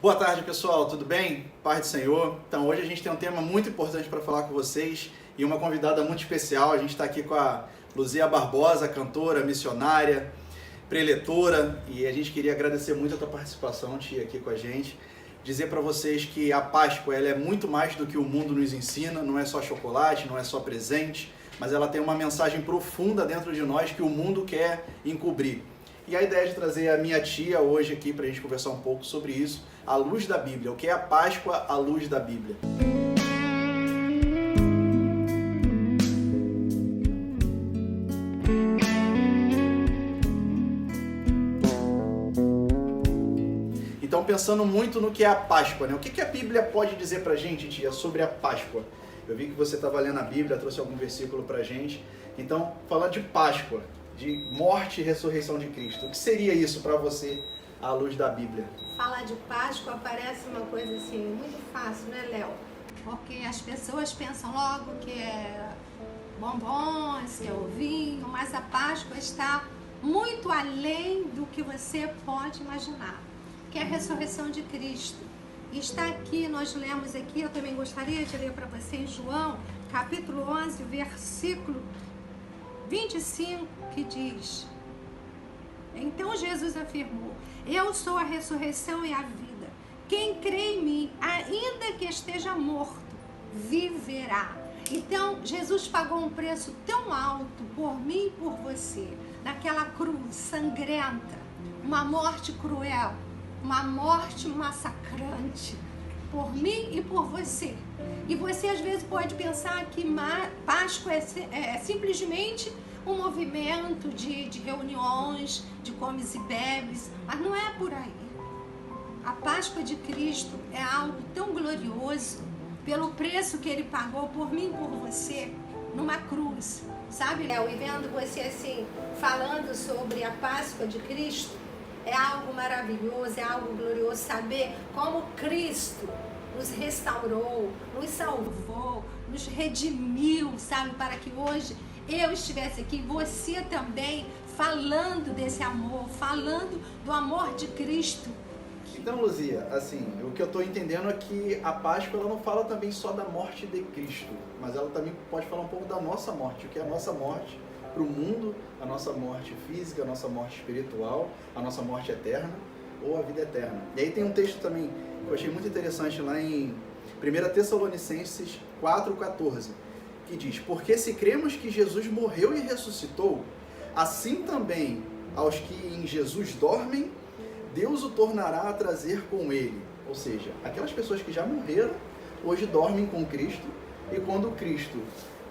Boa tarde, pessoal, tudo bem? Paz do Senhor. Então, hoje a gente tem um tema muito importante para falar com vocês e uma convidada muito especial. A gente está aqui com a Luzia Barbosa, cantora, missionária, preletora, e a gente queria agradecer muito a tua participação, tia, aqui com a gente. Dizer para vocês que a Páscoa ela é muito mais do que o mundo nos ensina, não é só chocolate, não é só presente, mas ela tem uma mensagem profunda dentro de nós que o mundo quer encobrir. E a ideia de trazer a minha tia hoje aqui para a gente conversar um pouco sobre isso, à luz da Bíblia. O que é a Páscoa à luz da Bíblia? Então, pensando muito no que é a Páscoa, né? O que a Bíblia pode dizer para a gente, tia, sobre a Páscoa? Eu vi que você estava lendo a Bíblia, trouxe algum versículo para a gente. Então, falando de Páscoa, de morte e ressurreição de Cristo, o que seria isso para você à luz da Bíblia? Falar de Páscoa parece uma coisa assim, muito fácil, né, Léo? Porque as pessoas pensam logo que é bombons, que é o vinho, mas a Páscoa está muito além do que você pode imaginar, que é a ressurreição de Cristo. E está aqui, nós lemos aqui, eu também gostaria de ler para você em João, capítulo 11, versículo 25, que diz: Então Jesus afirmou: Eu sou a ressurreição e a vida. Quem crê em mim, ainda que esteja morto, viverá. Então Jesus pagou um preço tão alto por mim e por você, naquela cruz sangrenta, uma morte cruel, uma morte massacrante, por mim e por você. E você às vezes pode pensar que Páscoa é simplesmente um movimento de reuniões, de comes e bebes, mas não é por aí. A Páscoa de Cristo é algo tão glorioso, pelo preço que Ele pagou por mim e por você, numa cruz, sabe, Léo? E vendo você assim, falando sobre a Páscoa de Cristo, é algo maravilhoso, é algo glorioso saber como Cristo nos restaurou, nos salvou, nos redimiu, sabe, para que hoje eu estivesse aqui, você também, falando desse amor, falando do amor de Cristo. Então, Luzia, assim, o que eu estou entendendo é que a Páscoa ela não fala também só da morte de Cristo, mas ela também pode falar um pouco da nossa morte, o que é a nossa morte para o mundo, a nossa morte física, a nossa morte espiritual, a nossa morte eterna ou a vida eterna. E aí tem um texto também que eu achei muito interessante lá em 1 Tessalonicenses 4,14, que diz: Porque se cremos que Jesus morreu e ressuscitou, assim também aos que em Jesus dormem, Deus o tornará a trazer com ele. Ou seja, aquelas pessoas que já morreram, hoje dormem com Cristo, e quando Cristo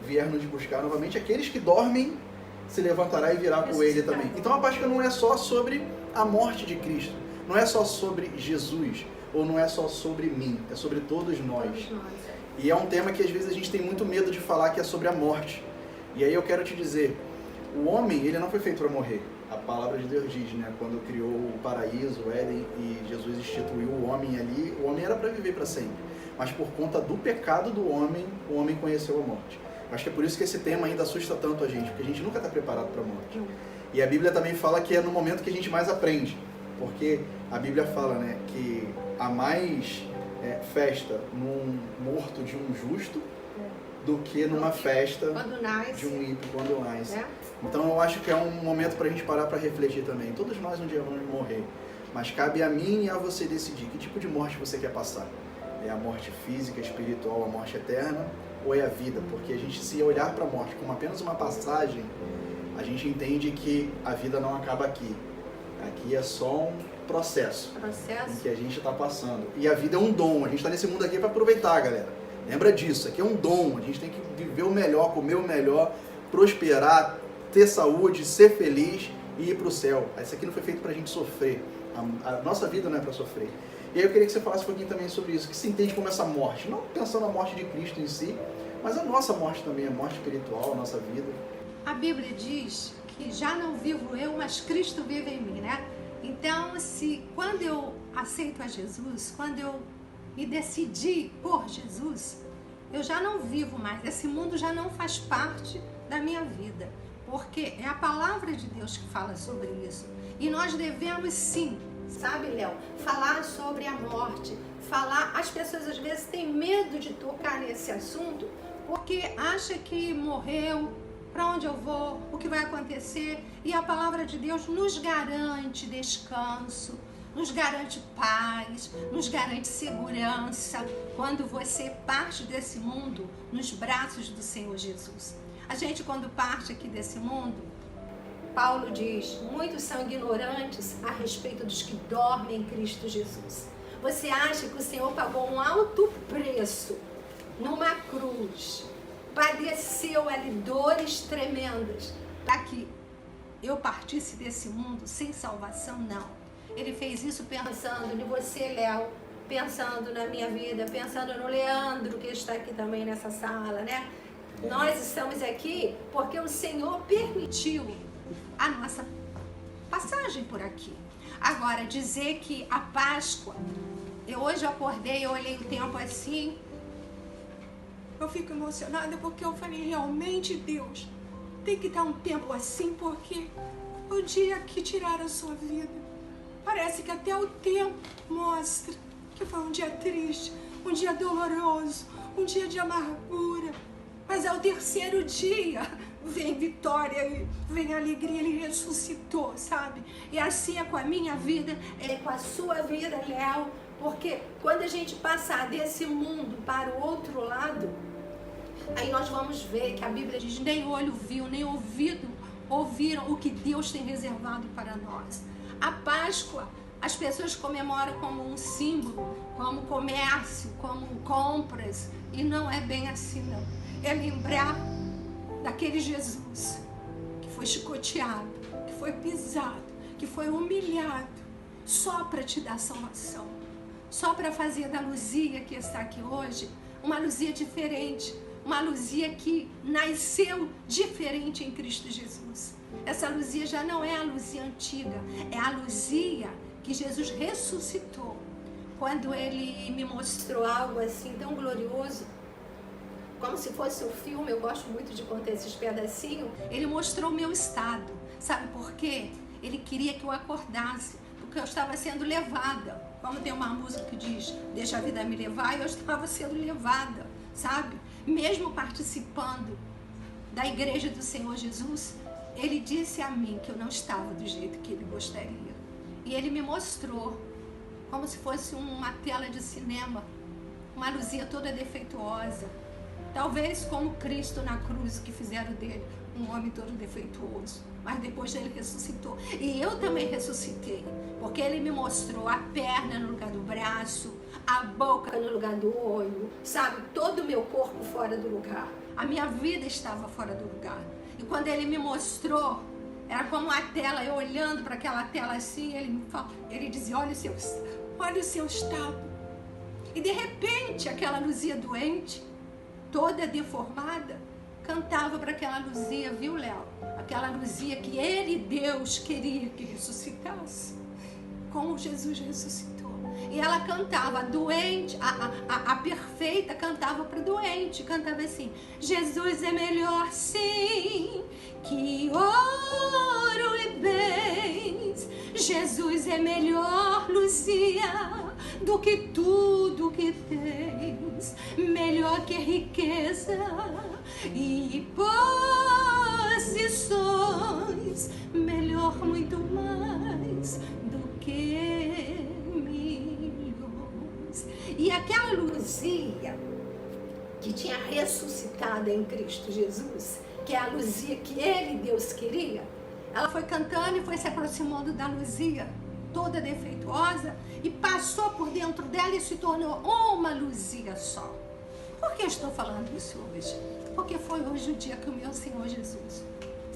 vier nos buscar novamente, aqueles que dormem se levantará e virá com ele também. Então a Páscoa não é só sobre a morte de Cristo, não é só sobre Jesus, ou não é só sobre mim, é sobre todos nós. E é um tema que às vezes a gente tem muito medo de falar, que é sobre a morte. E aí eu quero te dizer, o homem, ele não foi feito para morrer. A palavra de Deus diz, né? Quando criou o paraíso, o Éden, e Jesus instituiu o homem ali, o homem era para viver para sempre. Mas por conta do pecado do homem, o homem conheceu a morte. Acho que é por isso que esse tema ainda assusta tanto a gente, porque a gente nunca está preparado para a morte. E a Bíblia também fala que é no momento que a gente mais aprende, porque a Bíblia fala, né, que há mais festa num morto de um justo do que numa festa de um ímpio quando nasce. Então eu acho que é um momento para a gente parar para refletir também. Todos nós um dia vamos morrer, mas cabe a mim e a você decidir que tipo de morte você quer passar. É a morte física, espiritual, a morte eterna, ou é a vida? Porque a gente, se olhar para a morte como apenas uma passagem, a gente entende que a vida não acaba aqui. Aqui é só um processo em que a gente está passando. E a vida é um dom. A gente está nesse mundo aqui para aproveitar, galera. Lembra disso. Aqui é um dom. A gente tem que viver o melhor, comer o melhor, prosperar, ter saúde, ser feliz e ir para o céu. Isso aqui não foi feito para a gente sofrer. A nossa vida não é para sofrer. E aí eu queria que você falasse um pouquinho também sobre isso. O que se entende como essa morte? Não pensando na morte de Cristo em si, mas a nossa morte também, a morte espiritual, a nossa vida. A Bíblia diz que já não vivo eu, mas Cristo vive em mim, né? Então, quando eu aceito a Jesus, quando eu me decidi por Jesus, eu já não vivo mais. Esse mundo já não faz parte da minha vida, porque é a palavra de Deus que fala sobre isso. E nós devemos sim, sabe, Léo, falar sobre sobre a morte, falar. As pessoas às vezes têm medo de tocar nesse assunto porque acha que morreu, para onde eu vou, o que vai acontecer. E a palavra de Deus nos garante descanso, nos garante paz, nos garante segurança quando você parte desse mundo nos braços do Senhor Jesus. A gente, quando parte aqui desse mundo, Paulo diz, muitos são ignorantes a respeito dos que dormem em Cristo Jesus. Você acha que o Senhor pagou um alto preço numa cruz, padeceu ali dores tremendas para que eu partisse desse mundo sem salvação? Não. Ele fez isso pensando em você, Léo, pensando na minha vida, pensando no Leandro, que está aqui também nessa sala, né? Nós estamos aqui porque o Senhor permitiu a nossa passagem por aqui. Agora, dizer que a Páscoa, hoje eu acordei, eu olhei o tempo assim, eu fico emocionada porque eu falei, realmente, Deus, tem que dar um tempo assim, porque o dia que tiraram a sua vida, parece que até o tempo mostra que foi um dia triste, um dia doloroso, um dia de amargura. Mas ao terceiro dia vem vitória, vem alegria, ele ressuscitou, sabe? E assim é com a minha vida, é com a sua vida, Léo, porque quando a gente passar desse mundo para o outro lado, aí nós vamos ver que a Bíblia diz, nem olho viu, nem ouvido ouviram o que Deus tem reservado para nós. A Páscoa, as pessoas comemoram como um símbolo, como comércio, como compras, e não é bem assim, não. É lembrar daquele Jesus que foi chicoteado, que foi pisado, que foi humilhado, só para te dar salvação, só para fazer da Luzia que está aqui hoje uma Luzia diferente, uma Luzia que nasceu diferente em Cristo Jesus. Essa Luzia já não é a Luzia antiga, é a Luzia que Jesus ressuscitou. Quando ele me mostrou algo assim tão glorioso, como se fosse um filme, eu gosto muito de contar esses pedacinhos, ele mostrou o meu estado. Sabe por quê? Ele queria que eu acordasse, porque eu estava sendo levada. Como tem uma música que diz, deixa a vida me levar, e eu estava sendo levada, sabe? Mesmo participando da igreja do Senhor Jesus, ele disse a mim que eu não estava do jeito que ele gostaria. E ele me mostrou, como se fosse uma tela de cinema, uma Luzia toda defeituosa. Talvez como Cristo na cruz, que fizeram dele um homem todo defeituoso. Mas depois ele ressuscitou. E eu também ressuscitei, porque ele me mostrou a perna no lugar do braço, a boca no lugar do olho, sabe? Todo o meu corpo fora do lugar. A minha vida estava fora do lugar. E quando ele me mostrou, era como uma tela, eu olhando para aquela tela assim, ele dizia, olha o seu estado. E de repente, aquela Luzia doente, toda deformada, cantava para aquela Luzia, viu, Léo? Aquela Luzia que ele, Deus, queria que ressuscitasse, como Jesus ressuscitou. E ela cantava, a doente, a perfeita cantava para o doente, cantava assim, Jesus é melhor sim que ouro e bens, Jesus é melhor, Luzia, do que tudo que tens, melhor que riqueza e posições, melhor muito mais do que milhões. E aquela Luzia que tinha ressuscitado em Cristo Jesus, que é a Luzia que ele, Deus, queria, ela foi cantando e foi se aproximando da Luzia toda defeituosa e passou por dentro dela e se tornou uma Luzia só. Por que eu estou falando isso hoje? Porque foi hoje o dia que o meu Senhor Jesus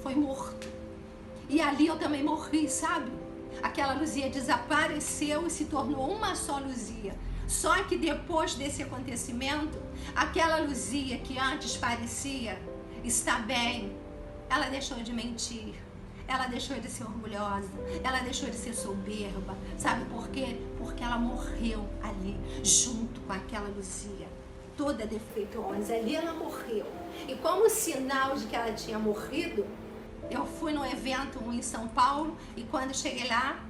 foi morto. E ali eu também morri, sabe? Aquela Luzia desapareceu e se tornou uma só Luzia. Só que depois desse acontecimento, aquela Luzia que antes parecia estar bem, ela deixou de mentir. Ela deixou de ser orgulhosa, ela deixou de ser soberba. Sabe por quê? Porque ela morreu ali, junto com aquela Luzia, toda defeituosa. Ali ela morreu. E como sinal de que ela tinha morrido, eu fui num evento em São Paulo e quando cheguei lá,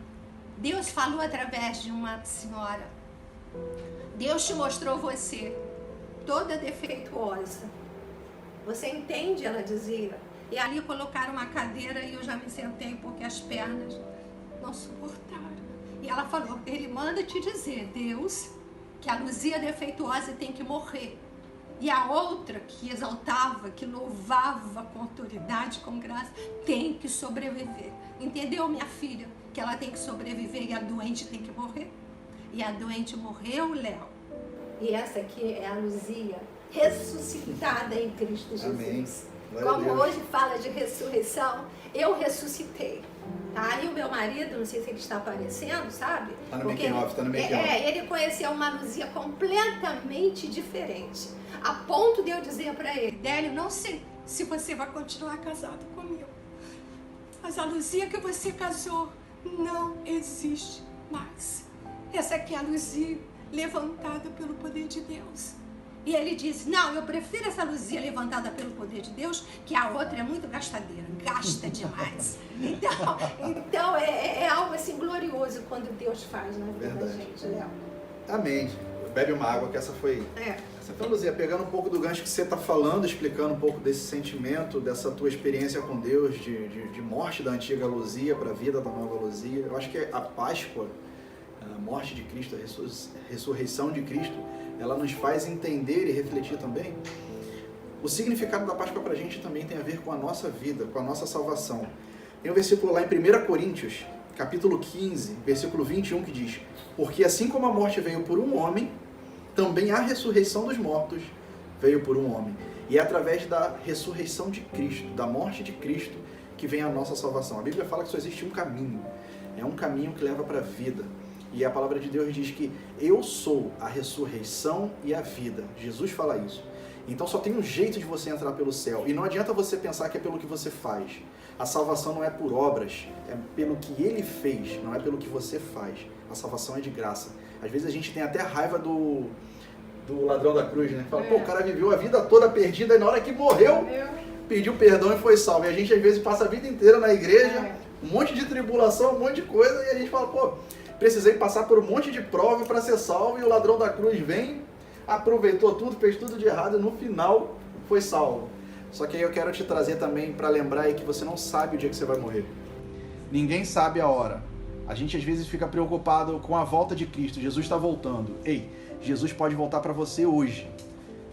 Deus falou através de uma senhora Deus te mostrou você toda defeituosa. Você entende? Ela dizia. E ali colocaram uma cadeira e eu já me sentei porque as pernas não suportaram. E ela falou, ele manda te dizer, Deus, que a Luzia defeituosa tem que morrer. E a outra que exaltava, que louvava com autoridade, com graça, tem que sobreviver. Entendeu, minha filha? Que ela tem que sobreviver e a doente tem que morrer. E a doente morreu, Léo. E essa aqui é a Luzia ressuscitada em Cristo Jesus. Amém. Como hoje fala de ressurreição, eu ressuscitei. Tá? E o meu marido, não sei se ele está aparecendo, sabe? Tá no making off, tá no making off. Ele conheceu uma Luzia completamente diferente. A ponto de eu dizer para ele, Délio, não sei se você vai continuar casado comigo, mas a Luzia que você casou não existe mais. Essa aqui é a Luzia levantada pelo poder de Deus. E ele disse, não, eu prefiro essa Luzia levantada pelo poder de Deus, que a outra é muito gastadeira, gasta demais. Então é algo assim glorioso quando Deus faz na vida da gente, Léo. Amém. Bebe uma água, que essa foi... Então, Luzia, pegando um pouco do gancho que você está falando, explicando um pouco desse sentimento, dessa tua experiência com Deus, de morte da antiga Luzia para a vida da nova Luzia, eu acho que a Páscoa, a morte de Cristo, a ressurreição de Cristo, ela nos faz entender e refletir também. O significado da Páscoa para a gente também tem a ver com a nossa vida, com a nossa salvação. Tem um versículo lá em 1 Coríntios, capítulo 15, versículo 21, que diz, porque assim como a morte veio por um homem, também a ressurreição dos mortos veio por um homem. E é através da ressurreição de Cristo, da morte de Cristo, que vem a nossa salvação. A Bíblia fala que só existe um caminho. É um caminho que leva para a vida. E a palavra de Deus diz que eu sou a ressurreição e a vida. Jesus fala isso. Então só tem um jeito de você entrar pelo céu. E não adianta você pensar que é pelo que você faz. A salvação não é por obras, é pelo que Ele fez, não é pelo que você faz. A salvação é de graça. Às vezes a gente tem até raiva do ladrão da cruz, né? Fala, pô, o cara viveu a vida toda perdida e na hora que morreu, pediu perdão e foi salvo. E a gente às vezes passa a vida inteira na igreja, um monte de tribulação, um monte de coisa, e a gente fala, pô, precisei passar por um monte de prova para ser salvo, e o ladrão da cruz vem, aproveitou tudo, fez tudo de errado e no final foi salvo. Só que aí eu quero te trazer também para lembrar aí que você não sabe o dia que você vai morrer. Ninguém sabe a hora. A gente às vezes fica preocupado com a volta de Cristo. Jesus está voltando. Ei, Jesus pode voltar para você hoje.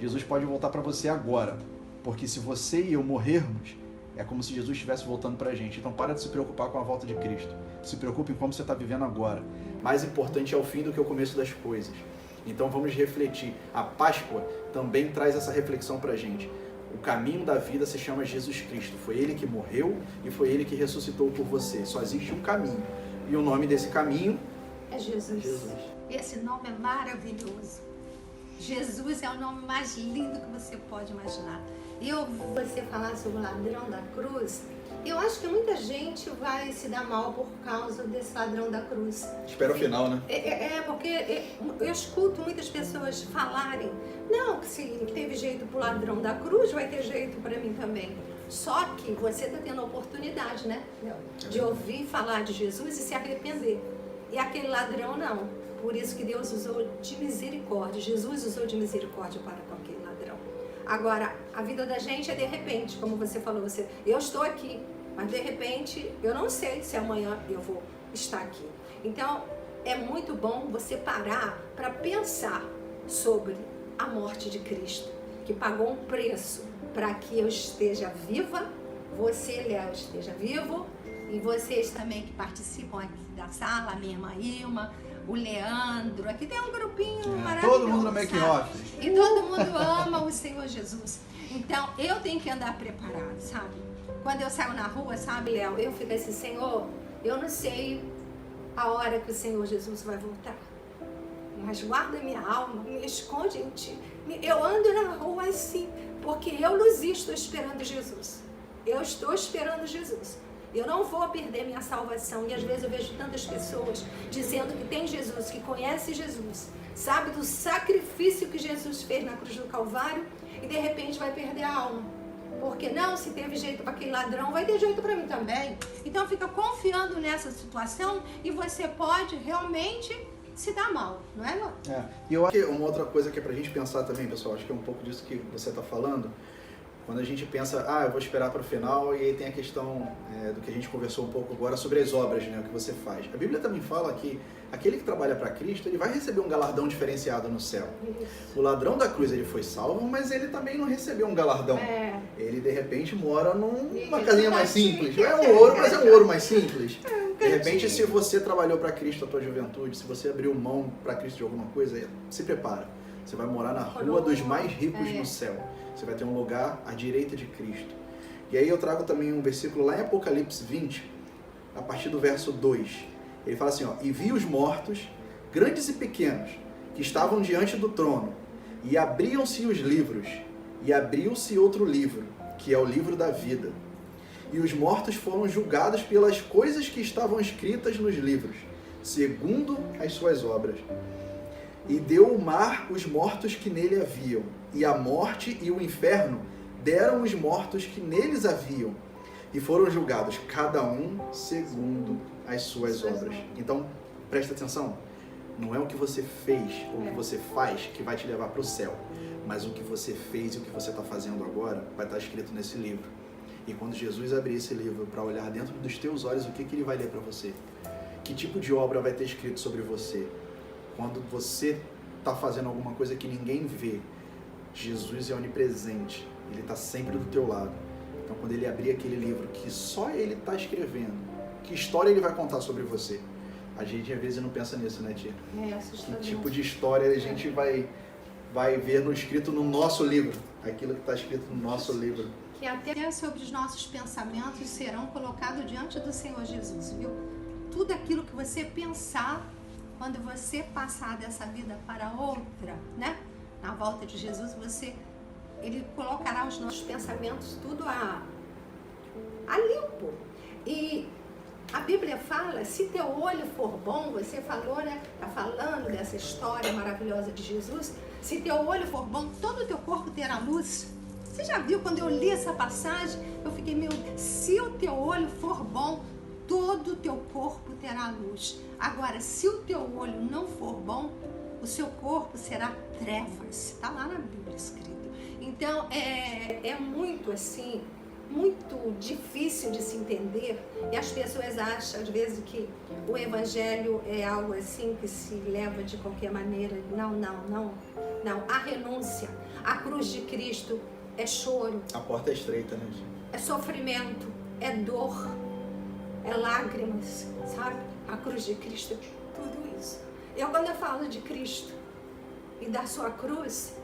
Jesus pode voltar para você agora. Porque se você e eu morrermos, é como se Jesus estivesse voltando para a gente. Então para de se preocupar com a volta de Cristo. Se preocupe em como você está vivendo agora. Mais importante é o fim do que o começo das coisas. Então vamos refletir. A Páscoa também traz essa reflexão para a gente. O caminho da vida se chama Jesus Cristo. Foi Ele que morreu e foi Ele que ressuscitou por você. Só existe um caminho. E o nome desse caminho é Jesus. Esse nome é maravilhoso. Jesus é o nome mais lindo que você pode imaginar. Eu ouvi você falar sobre o ladrão da cruz. Eu acho que muita gente vai se dar mal por causa desse ladrão da cruz. Espera o final, né? Porque eu escuto muitas pessoas falarem, não, que se teve jeito pro ladrão da cruz, vai ter jeito para mim também. Só que você está tendo a oportunidade, né, de ouvir falar de Jesus e se arrepender. E aquele ladrão não. Por isso que Deus usou de misericórdia. Jesus usou de misericórdia para com aquele ladrão. Agora, a vida da gente é de repente, como você falou. Eu estou aqui, mas de repente eu não sei se amanhã eu vou estar aqui. Então, é muito bom você parar para pensar sobre a morte de Cristo, que pagou um preço para que eu esteja viva, você, Léo, esteja vivo, e vocês também que participam aqui da sala, a minha irmã Ilma, o Leandro, aqui tem um grupinho maravilhoso. Todo mundo no making off. E todo mundo ama o Senhor Jesus. Então, eu tenho que andar preparado, sabe? Quando eu saio na rua, sabe, Léo, eu fico assim, Senhor, eu não sei a hora que o Senhor Jesus vai voltar. Mas guarda minha alma, me esconde em ti. Eu ando na rua assim, porque eu, Luzia, estou esperando Jesus. Eu estou esperando Jesus. Eu não vou perder minha salvação. E às vezes eu vejo tantas pessoas dizendo que tem Jesus, que conhece Jesus, sabe do sacrifício que Jesus fez na cruz do Calvário, e de repente vai perder a alma. Porque não, se teve jeito para aquele ladrão, vai ter jeito para mim também. Então fica confiando nessa situação e você pode realmente se dá mal, não é, Lô? E eu acho que uma outra coisa que é pra gente pensar também, pessoal, acho que é um pouco disso que você está falando, quando a gente pensa, eu vou esperar para o final, e aí tem a questão do que a gente conversou um pouco agora sobre as obras, né, o que você faz. A Bíblia também fala que aquele que trabalha para Cristo, ele vai receber um galardão diferenciado no céu. O ladrão da cruz, ele foi salvo, mas ele também não recebeu um galardão. Ele, de repente, mora numa casinha mais simples. Não é um ouro, mas é um ouro mais simples. De repente, se você trabalhou para Cristo a tua juventude, se você abriu mão para Cristo de alguma coisa, se prepara. Você vai morar na rua dos mais ricos no céu. Você vai ter um lugar à direita de Cristo. E aí eu trago também um versículo lá em Apocalipse 20, a partir do verso 2. Ele fala assim, e vi os mortos, grandes e pequenos, que estavam diante do trono, e abriam-se os livros, e abriu-se outro livro, que é o livro da vida. E os mortos foram julgados pelas coisas que estavam escritas nos livros, segundo as suas obras. E deu o mar os mortos que nele haviam, e a morte e o inferno deram os mortos que neles haviam, e foram julgados, cada um segundo as suas obras. Então, presta atenção, não é o que você fez ou o que você faz que vai te levar para o céu, mas o que você fez e o que você está fazendo agora vai estar escrito nesse livro. E quando Jesus abrir esse livro para olhar dentro dos teus olhos, o que ele vai ler para você? Que tipo de obra vai ter escrito sobre você? Quando você está fazendo alguma coisa que ninguém vê, Jesus é onipresente, ele está sempre do teu lado. Então, quando ele abrir aquele livro que só ele está escrevendo, que história ele vai contar sobre você? A gente às vezes não pensa nisso, né, tia? Que tipo de história a gente vai ver escrito no nosso livro, aquilo que está escrito no nosso livro. Que até sobre os nossos pensamentos serão colocados diante do Senhor Jesus, viu? Tudo aquilo que você pensar, quando você passar dessa vida para outra, né? Na volta de Jesus, ele colocará os nossos pensamentos tudo a limpo. E a Bíblia fala, se teu olho for bom, você falou, né? Está falando dessa história maravilhosa de Jesus. Se teu olho for bom, todo o teu corpo terá luz. Você já viu, quando eu li essa passagem, eu fiquei, meu Deus, se o teu olho for bom, todo o teu corpo terá luz. Agora, se o teu olho não for bom, o seu corpo será trevas. Está lá na Bíblia escrito. Então, é muito assim, muito difícil de se entender. E as pessoas acham, às vezes, que o Evangelho é algo assim que se leva de qualquer maneira. Não. A renúncia, a cruz de Cristo é choro. A porta é estreita, né? É sofrimento, é dor, é lágrimas, sabe? A cruz de Cristo é tudo isso. Quando eu falo de Cristo e da sua cruz,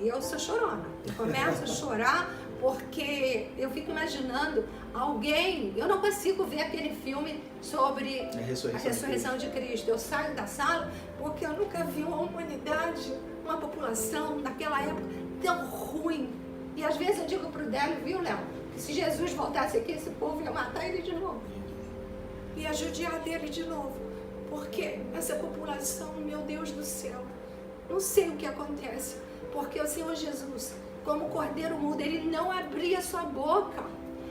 eu sou chorona. Eu começo a chorar porque eu fico imaginando alguém... Eu não consigo ver aquele filme sobre a ressurreição de Cristo. Eu saio da sala porque eu nunca vi uma humanidade, uma população naquela época tão ruim. E às vezes eu digo pro Délio, viu, Léo, que se Jesus voltasse aqui, esse povo ia matar ele de novo. Ia judiar dele de novo. Porque essa população, meu Deus do céu, não sei o que acontece. Porque o Senhor Jesus, como cordeiro mudo, ele não abria sua boca.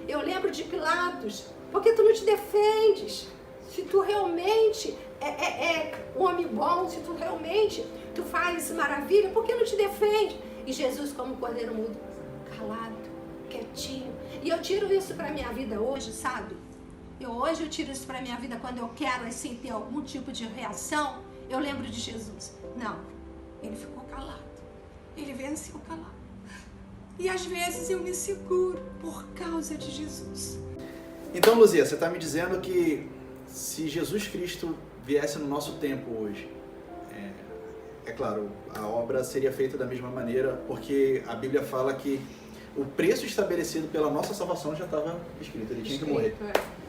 Eu lembro de Pilatos, porque tu não te defendes. Se tu realmente é um homem bom, se tu realmente tu faz maravilha, por que não te defende? E Jesus, como cordeiro mudo, calado, quietinho. E eu tiro isso para minha vida hoje, sabe? Hoje eu tiro isso para minha vida quando eu quero assim ter algum tipo de reação. Eu lembro de Jesus. Não, ele ficou calado. Ele venceu calado. E às vezes eu me seguro por causa de Jesus. Então, Luzia, você está me dizendo que se Jesus Cristo viesse no nosso tempo hoje, é claro, a obra seria feita da mesma maneira, porque a Bíblia fala que o preço estabelecido pela nossa salvação já estava escrito. Ele tinha que morrer.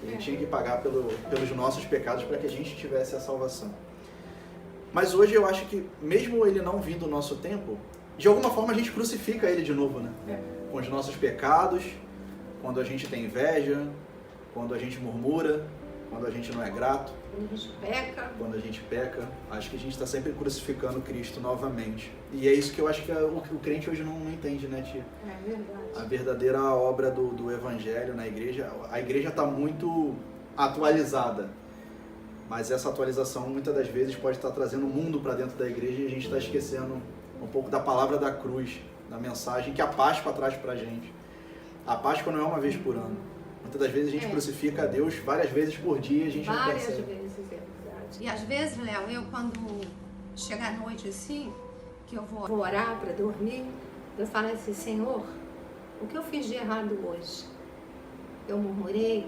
Ele tinha que pagar pelos nossos pecados para que a gente tivesse a salvação. Mas hoje eu acho que, mesmo ele não vindo no nosso tempo, de alguma forma a gente crucifica ele de novo, né? Com os nossos pecados, quando a gente tem inveja, quando a gente murmura, quando a gente não é grato. Quando a gente peca. Acho que a gente está sempre crucificando Cristo novamente. E é isso que eu acho que o crente hoje não entende, né, tia? É verdade. A verdadeira obra do Evangelho na igreja, a igreja está muito atualizada. Mas essa atualização muitas das vezes pode estar trazendo o mundo para dentro da igreja e a gente está esquecendo um pouco da palavra da cruz, da mensagem que a Páscoa traz para a gente. A Páscoa não é uma vez por ano. Muitas das vezes a gente crucifica a Deus várias vezes por dia e a gente não percebe. Várias vezes, é verdade. E às vezes, Léo, eu quando chega à noite assim, que eu vou orar para dormir, eu falo assim, Senhor, o que eu fiz de errado hoje? Eu murmurei,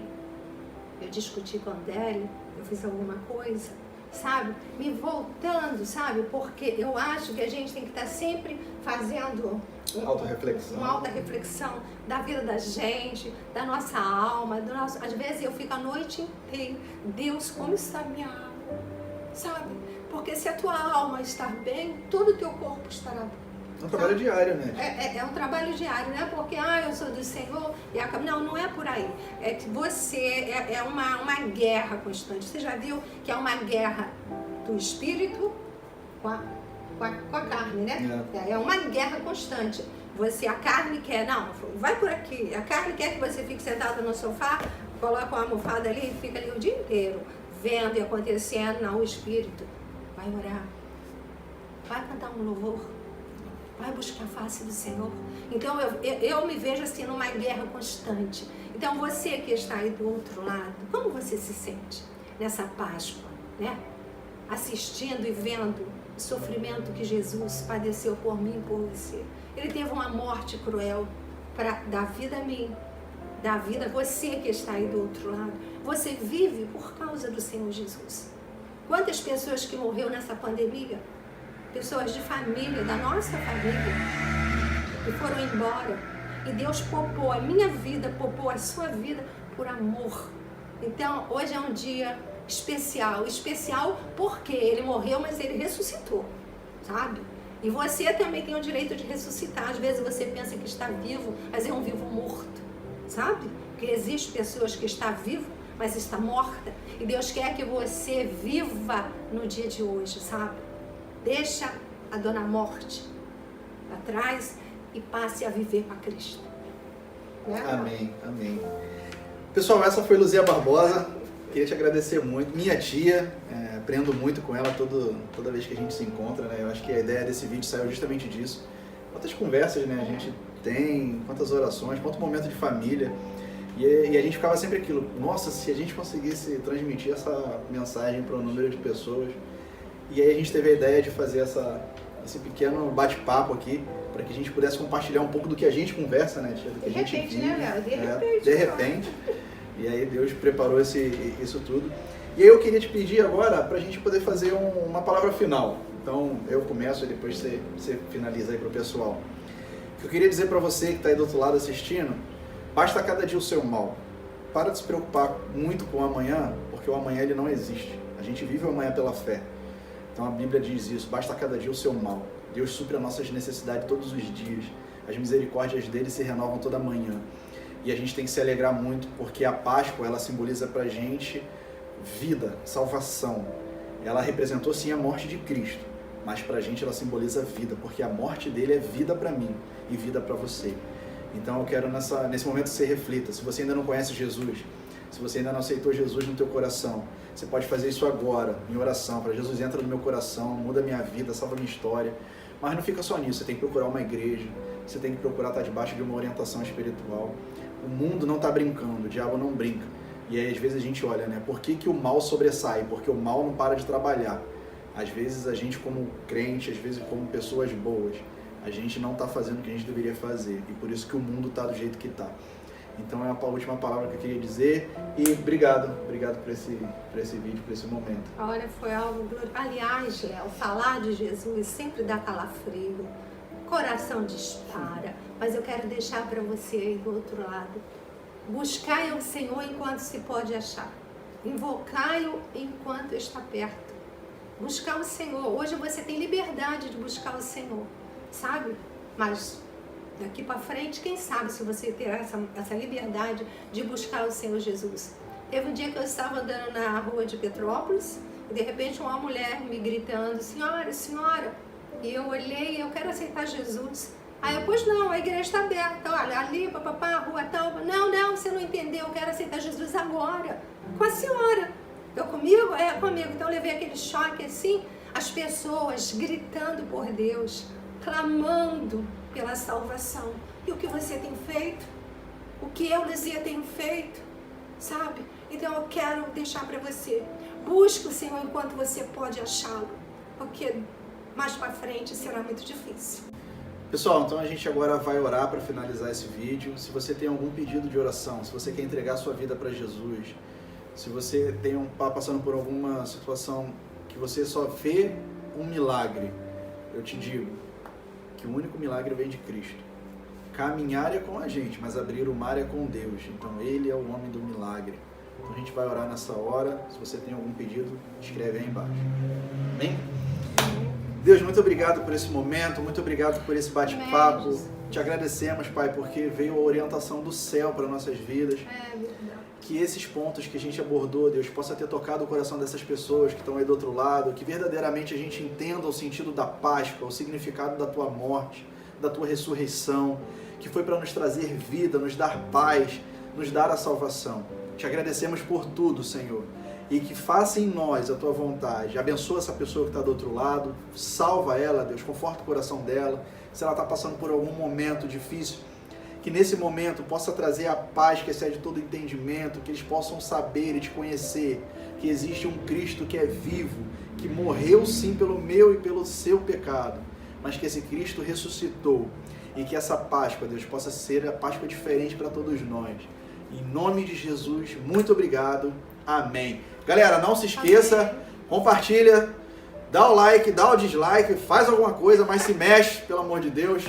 eu discuti com a Adélia, eu fiz alguma coisa, sabe? Me voltando, sabe? Porque eu acho que a gente tem que estar sempre fazendo uma auto-reflexão da vida da gente, da nossa alma, do nosso... Às vezes eu fico a noite inteira, Deus, como está a minha alma? Sabe? Porque se a tua alma estar bem, todo o teu corpo estará bem. É um trabalho diário, né? É um trabalho diário, não é porque eu sou do Senhor e acabo. Não é por aí. É que você é uma guerra constante. Você já viu que é uma guerra do espírito com a carne, né? É uma guerra constante. A carne quer, não, vai por aqui. A carne quer que você fique sentado no sofá, coloca uma almofada ali e fica ali o dia inteiro, vendo e acontecendo. Não, o espírito vai orar, vai cantar um louvor, vai buscar a face do Senhor. Então eu me vejo assim numa guerra constante. Então você que está aí do outro lado, como você se sente nessa Páscoa, né? Assistindo e vendo o sofrimento que Jesus padeceu por mim e por você. Ele teve uma morte cruel para dar vida a mim, dar vida a você que está aí do outro lado. Você vive por causa do Senhor Jesus. Quantas pessoas que morreram nessa pandemia, pessoas de família, da nossa família, que foram embora. E Deus poupou a minha vida, poupou a sua vida por amor. Então, hoje é um dia especial. Especial porque ele morreu, mas ele ressuscitou, sabe? E você também tem o direito de ressuscitar. Às vezes você pensa que está vivo, mas é um vivo morto, sabe? Porque existem pessoas que estão vivas, mas está morta. E Deus quer que você viva no dia de hoje, sabe? Deixa a dona morte para trás e passe a viver para Cristo. Né? Amém, amém. Pessoal, essa foi Luzia Barbosa. Queria te agradecer muito. Minha tia, aprendo muito com ela toda vez que a gente se encontra, né? Eu acho que a ideia desse vídeo saiu justamente disso. Quantas conversas, né, a gente tem, quantas orações, quanto momento de família. E a gente ficava sempre aquilo, nossa, se a gente conseguisse transmitir essa mensagem para um número de pessoas. E aí a gente teve a ideia de fazer esse pequeno bate-papo aqui, para que a gente pudesse compartilhar um pouco do que a gente conversa, né, tia? Do que de repente, vive, né, Léo? De repente. E aí Deus preparou isso tudo. E aí eu queria te pedir agora para a gente poder fazer uma palavra final. Então eu começo e depois você finaliza aí para o pessoal. O que eu queria dizer para você que está aí do outro lado assistindo, basta cada dia o seu mal. Para de se preocupar muito com o amanhã, porque o amanhã ele não existe. A gente vive o amanhã pela fé. Então a Bíblia diz isso, basta cada dia o seu mal. Deus supre as nossas necessidades todos os dias. As misericórdias dele se renovam toda manhã. E a gente tem que se alegrar muito, porque a Páscoa, ela simboliza pra gente vida, salvação. Ela representou sim a morte de Cristo, mas pra gente ela simboliza vida, porque a morte dele é vida pra mim e vida pra você. Então eu quero nesse momento que você reflita. Se você ainda não conhece Jesus, se você ainda não aceitou Jesus no teu coração, você pode fazer isso agora, em oração, para Jesus entra no meu coração, muda a minha vida, salva a minha história. Mas não fica só nisso, você tem que procurar uma igreja, você tem que procurar estar debaixo de uma orientação espiritual. O mundo não está brincando, o diabo não brinca. E aí às vezes a gente olha, né? Por que o mal sobressai? Porque o mal não para de trabalhar. Às vezes a gente como crente, às vezes como pessoas boas, a gente não está fazendo o que a gente deveria fazer. E por isso que o mundo está do jeito que está. Então é a última palavra que eu queria dizer. E obrigado por esse vídeo, por esse momento. Olha, foi algo glorioso. Aliás, Léo, falar de Jesus sempre dá calafrio, coração dispara. Mas eu quero deixar para você aí do outro lado. Buscai o Senhor enquanto se pode achar. Invocai-o enquanto está perto. Buscar o Senhor. Hoje você tem liberdade de buscar o Senhor, sabe? Mas daqui para frente, quem sabe se você terá essa liberdade de buscar o Senhor Jesus. Teve um dia que eu estava andando na rua de Petrópolis e de repente uma mulher me gritando, senhora, senhora. E eu olhei, eu quero aceitar Jesus. Aí eu, pois não, a igreja está aberta, olha, ali, papapá, rua tal. Não, você não entendeu, eu quero aceitar Jesus agora, com a senhora. Comigo? É, comigo. Então eu levei aquele choque assim, as pessoas gritando por Deus, clamando pela salvação. E o que você tem feito? O que eu, Luzia, tenho feito? Sabe? Então eu quero deixar para você. Busque o Senhor enquanto você pode achá-lo. Porque mais para frente será muito difícil. Pessoal, então a gente agora vai orar para finalizar esse vídeo. Se você tem algum pedido de oração, se você quer entregar a sua vida para Jesus, se você está passando por alguma situação que você só vê um milagre, eu te digo que o único milagre vem de Cristo. Caminhar é com a gente, mas abrir o mar é com Deus. Então Ele é o homem do milagre. Então a gente vai orar nessa hora. Se você tem algum pedido, escreve aí embaixo. Amém? Deus, muito obrigado por esse momento, muito obrigado por esse bate-papo. Te agradecemos, Pai, porque veio a orientação do céu para nossas vidas. Que esses pontos que a gente abordou, Deus, possa ter tocado o coração dessas pessoas que estão aí do outro lado, que verdadeiramente a gente entenda o sentido da Páscoa, o significado da Tua morte, da Tua ressurreição, que foi para nos trazer vida, nos dar paz, nos dar a salvação. Te agradecemos por tudo, Senhor. E que faça em nós a Tua vontade. Abençoa essa pessoa que está do outro lado, salva ela, Deus, conforta o coração dela. Se ela está passando por algum momento difícil, que nesse momento possa trazer a paz que excede todo entendimento, que eles possam saber e te conhecer, que existe um Cristo que é vivo, que morreu sim pelo meu e pelo seu pecado, mas que esse Cristo ressuscitou e que essa Páscoa, Deus, possa ser a Páscoa diferente para todos nós. Em nome de Jesus, muito obrigado. Amém. Galera, não se esqueça, compartilha, dá o like, dá o dislike, faz alguma coisa, mas se mexe, pelo amor de Deus.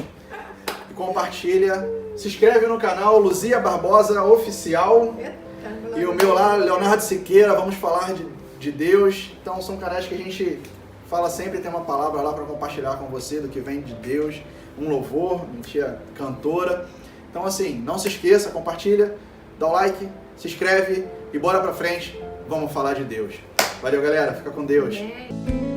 E compartilha. Se inscreve no canal Luzia Barbosa Oficial. E o meu lá, Leonardo Siqueira, vamos falar de Deus. Então são canais que a gente fala sempre, tem uma palavra lá para compartilhar com você do que vem de Deus. Um louvor, minha tia cantora. Então assim, não se esqueça, compartilha, dá o like, se inscreve e bora pra frente, vamos falar de Deus. Valeu, galera, fica com Deus. Amém.